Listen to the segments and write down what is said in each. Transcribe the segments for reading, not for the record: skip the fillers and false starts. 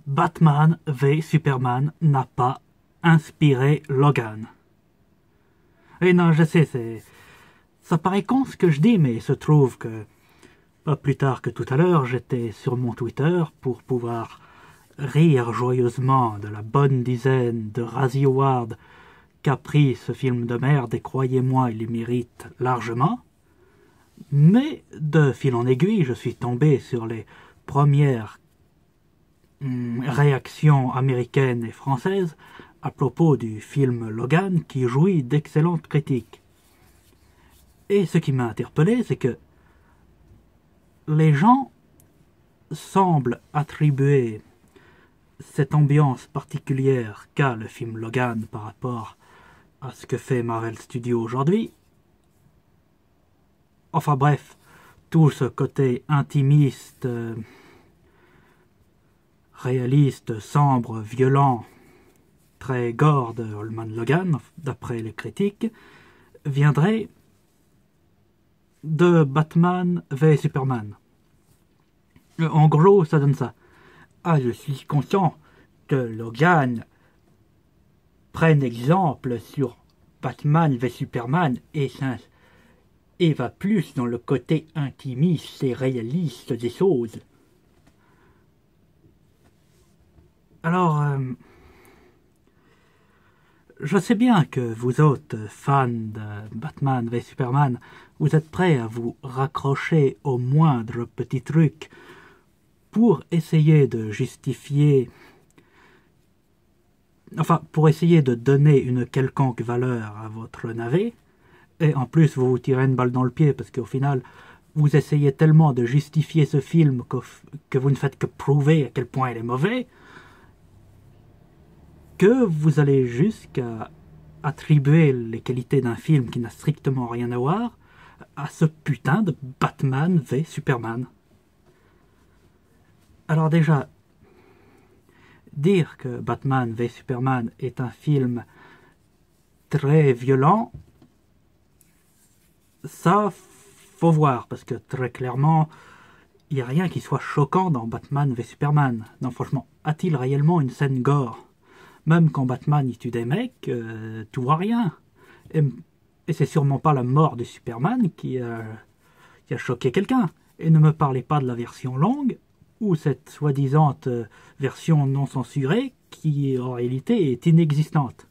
Batman v Superman n'a pas inspiré Logan. Et non, je sais, ça paraît con ce que je dis, mais il se trouve que, pas plus tard que tout à l'heure, j'étais sur mon Twitter pour pouvoir rire joyeusement de la bonne dizaine de Razzie Awards qu'a pris ce film de merde, et croyez-moi, il les mérite largement. Mais, de fil en aiguille, je suis tombé sur les premières réactions américaines et françaises à propos du film Logan, qui jouit d'excellentes critiques. Et ce qui m'a interpellé, c'est que les gens semblent attribuer cette ambiance particulière qu'a le film Logan par rapport à ce que fait Marvel Studios aujourd'hui. Enfin bref, tout ce côté intimiste, réaliste, sombre, violent, très gore de Holman Logan, d'après les critiques, viendrait de Batman v Superman. En gros, ça donne ça. Ah, je suis conscient que Logan prenne exemple sur Batman v Superman et va plus dans le côté intimiste et réaliste des choses. Alors, je sais bien que vous autres, fans de Batman v Superman, vous êtes prêts à vous raccrocher au moindre petit truc pour essayer de justifier, enfin, pour essayer de donner une quelconque valeur à votre navet, et en plus vous vous tirez une balle dans le pied parce qu'au final, vous essayez tellement de justifier ce film que vous ne faites que prouver à quel point il est mauvais, que vous allez jusqu'à attribuer les qualités d'un film qui n'a strictement rien à voir à ce putain de Batman v Superman. Alors déjà, dire que Batman v Superman est un film très violent, ça, faut voir, parce que très clairement, il n'y a rien qui soit choquant dans Batman v Superman. Non, franchement, a-t-il réellement une scène gore? Même quand Batman y tue des mecs, tout va rien. Et c'est sûrement pas la mort de Superman qui a choqué quelqu'un. Et ne me parlez pas de la version longue, ou cette soi-disant version non censurée, qui en réalité est inexistante.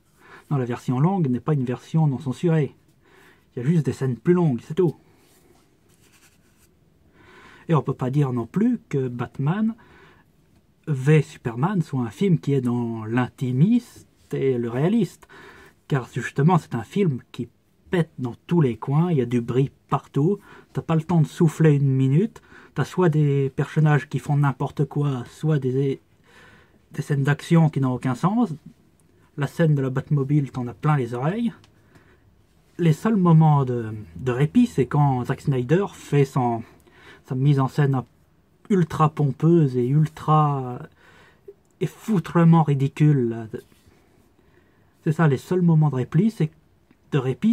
Non, la version longue n'est pas une version non censurée. Il y a juste des scènes plus longues, c'est tout. Et on peut pas dire non plus que Batman v Superman soit un film qui est dans l'intimiste et le réaliste. Car justement, c'est un film qui pète dans tous les coins, il y a du bruit partout, t'as pas le temps de souffler une minute, t'as soit des personnages qui font n'importe quoi, soit des scènes d'action qui n'ont aucun sens. La scène de la Batmobile, t'en as plein les oreilles. Les seuls moments de répit, c'est quand Zack Snyder fait sa mise en scène ultra pompeuse et ultra et foutrement ridicule. C'est ça, les seuls moments de répit,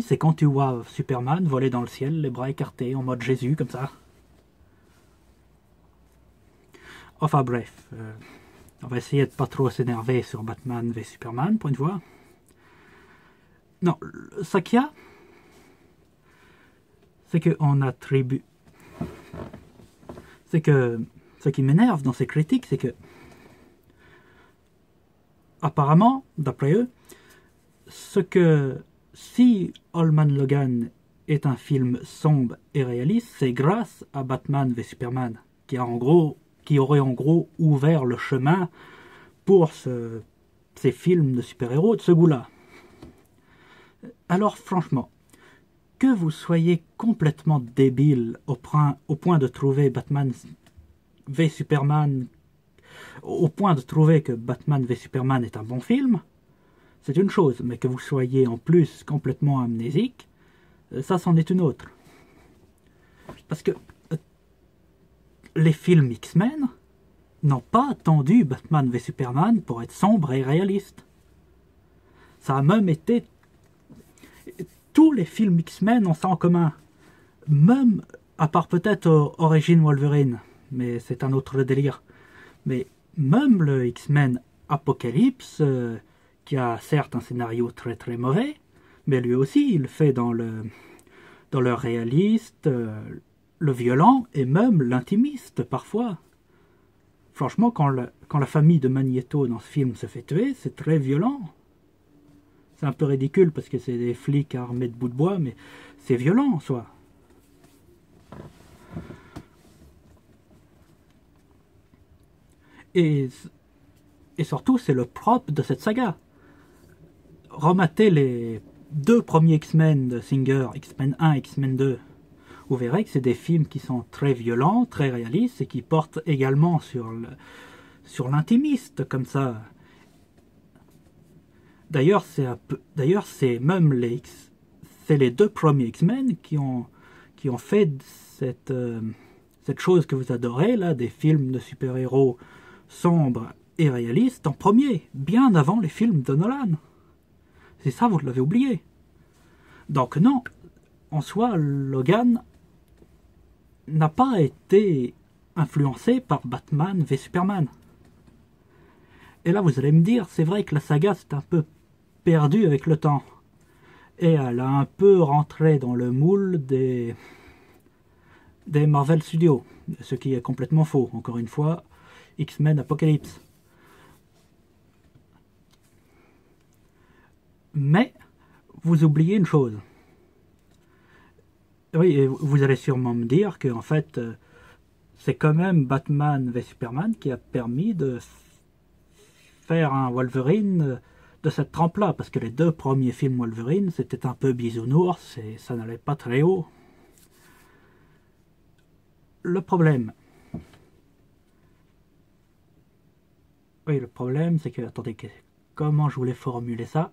c'est quand tu vois Superman voler dans le ciel, les bras écartés, en mode Jésus, comme ça. Enfin bref, on va essayer de pas trop s'énerver sur Batman v Superman, pour une fois. Non, ce qu'il y a, c'est qu'on attribue... C'est que ce qui m'énerve dans ces critiques, c'est que apparemment, d'après eux, si Holman Logan est un film sombre et réaliste, c'est grâce à Batman v Superman, qui aurait en gros ouvert le chemin pour ces films de super-héros de ce goût-là. Alors franchement, que vous soyez complètement débile au point de trouver Batman v Superman, au point de trouver que Batman v Superman est un bon film, c'est une chose, mais que vous soyez en plus complètement amnésique, ça c'en est une autre. Parce que les films X-Men n'ont pas attendu Batman v Superman pour être sombre et réaliste. Ça a même été... Tous les films X-Men ont ça en commun. Même, à part peut-être Origin Wolverine, mais c'est un autre délire. Mais même le X-Men Apocalypse, qui a certes un scénario très très mauvais, mais lui aussi il fait dans le réaliste, le violent et même l'intimiste parfois. Franchement, quand la famille de Magneto dans ce film se fait tuer, c'est très violent. C'est un peu ridicule parce que c'est des flics armés de bouts de bois, mais c'est violent en soi. Et surtout, c'est le propre de cette saga. Rematez les deux premiers X-Men de Singer, X-Men 1 et X-Men 2. Vous verrez que c'est des films qui sont très violents, très réalistes et qui portent également sur l'intimiste, comme ça. D'ailleurs, c'est même c'est les deux premiers X-Men qui ont fait cette chose que vous adorez, là, des films de super-héros sombres et réalistes, en premier, bien avant les films de Nolan. C'est ça, vous l'avez oublié. Donc non, en soi, Logan n'a pas été influencé par Batman v Superman. Et là, vous allez me dire, c'est vrai que la saga s'est un peu perdue avec le temps. Et elle a un peu rentré dans le moule des Marvel Studios, ce qui est complètement faux. Encore une fois, X-Men Apocalypse. Mais vous oubliez une chose. Oui, et vous allez sûrement me dire que en fait, c'est quand même Batman v Superman qui a permis de faire un Wolverine de cette trempe-là, parce que les deux premiers films Wolverine, c'était un peu bisounours et ça n'allait pas très haut. Le problème, c'est que, attendez, comment je voulais formuler ça?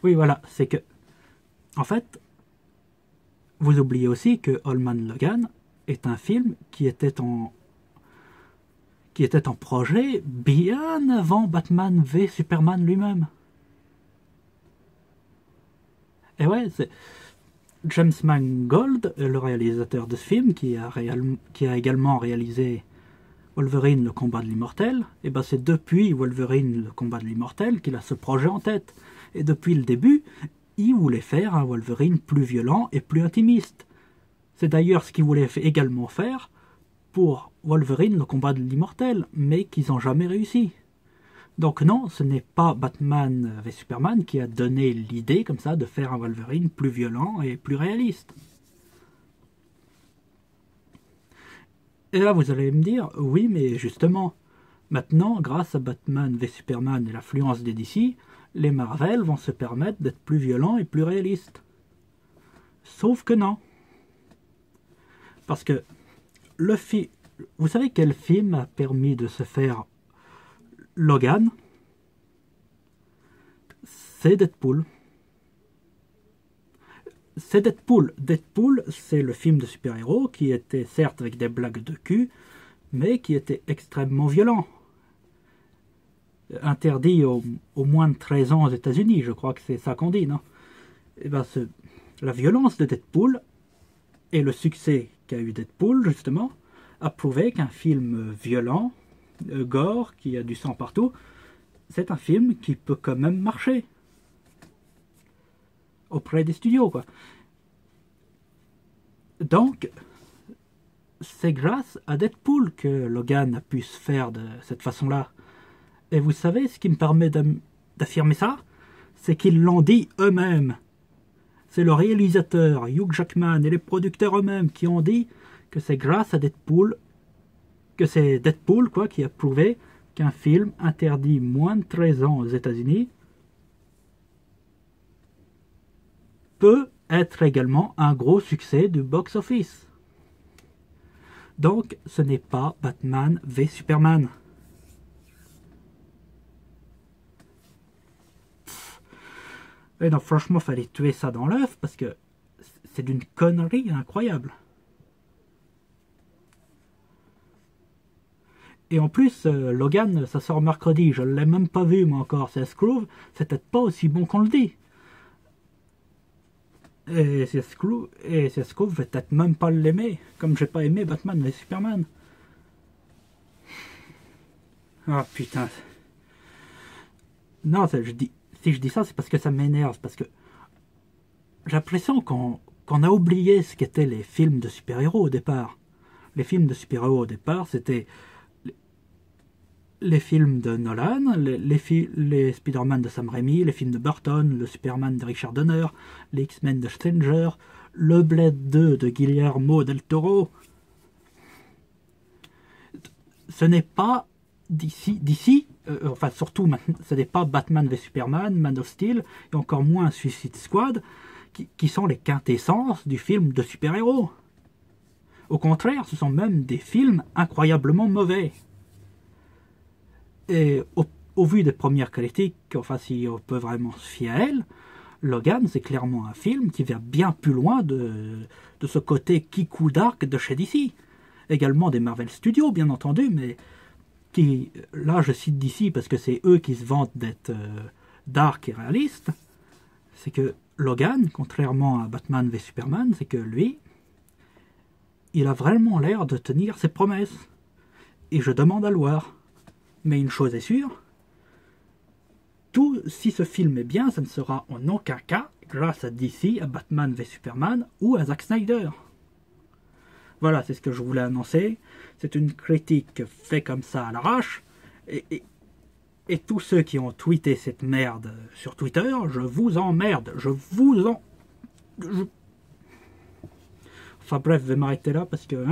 Oui, voilà, c'est que, en fait, vous oubliez aussi que Holman Logan est un film qui était en projet bien avant Batman v Superman lui-même. Et ouais, c'est James Mangold, le réalisateur de ce film, qui a également réalisé Wolverine, le combat de l'immortel, et ben c'est depuis Wolverine, le combat de l'immortel, qu'il a ce projet en tête. Et depuis le début, il voulait faire un Wolverine plus violent et plus intimiste. C'est d'ailleurs ce qu'il voulait également faire pour Wolverine, le combat de l'immortel, mais qu'ils n'ont jamais réussi. Donc non, ce n'est pas Batman v Superman qui a donné l'idée comme ça de faire un Wolverine plus violent et plus réaliste. Et là vous allez me dire, oui mais justement, maintenant grâce à Batman v Superman et l'affluence des DC, les Marvel vont se permettre d'être plus violents et plus réalistes. Sauf que non. Parce que vous savez quel film a permis de se faire Logan? C'est Deadpool. C'est Deadpool. Deadpool, c'est le film de super-héros qui était certes avec des blagues de cul, mais qui était extrêmement violent. Interdit aux moins de 13 ans aux États-Unis, je crois que c'est ça qu'on dit, non? Et ben, la violence de Deadpool et le succès qu'a eu Deadpool, justement, a prouvé qu'un film violent, gore, qui a du sang partout, c'est un film qui peut quand même marcher auprès des studios, quoi. Donc, c'est grâce à Deadpool que Logan a pu se faire de cette façon-là. Et vous savez ce qui me permet d'affirmer ça? C'est qu'ils l'ont dit eux-mêmes. C'est le réalisateur Hugh Jackman et les producteurs eux-mêmes qui ont dit que c'est grâce à Deadpool, que c'est Deadpool quoi, qui a prouvé qu'un film interdit moins de 13 ans aux États-Unis peut être également un gros succès du box-office. Donc, ce n'est pas Batman v Superman. Et non, franchement, fallait tuer ça dans l'œuf parce que c'est d'une connerie incroyable. Et en plus, Logan, ça sort mercredi, je ne l'ai même pas vu moi encore, c'est Scrooge, c'est peut-être pas aussi bon qu'on le dit. Et c'est ce que je vais peut-être même pas l'aimer, comme j'ai pas aimé Batman v Superman. Ah putain. Non, si je dis ça, c'est parce que ça m'énerve, parce que j'ai l'impression qu'on a oublié ce qu'étaient les films de super-héros au départ. Les films de super-héros au départ, c'était les films de Nolan, les Spider-Man de Sam Raimi, les films de Burton, le Superman de Richard Donner, les X-Men de Stranger, le Blade 2 de Guillermo del Toro. Ce n'est pas d'ici, enfin surtout maintenant, ce n'est pas Batman v Superman, Man of Steel, et encore moins Suicide Squad, qui sont les quintessences du film de super-héros. Au contraire, ce sont même des films incroyablement mauvais. Et au vu des premières critiques, enfin si on peut vraiment se fier à elles, Logan c'est clairement un film qui vient bien plus loin de ce côté kikou dark de chez DC. Également des Marvel Studios bien entendu, mais qui, là je cite DC parce que c'est eux qui se vantent d'être dark et réaliste. C'est que Logan, contrairement à Batman v Superman, c'est que lui, il a vraiment l'air de tenir ses promesses. Et je demande à le voir. Mais une chose est sûre, si ce film est bien, ça ne sera en aucun cas grâce à DC, à Batman v Superman ou à Zack Snyder. Voilà, c'est ce que je voulais annoncer. C'est une critique faite comme ça à l'arrache. Et tous ceux qui ont tweeté cette merde sur Twitter, je vous emmerde. Enfin bref, je vais m'arrêter là parce que...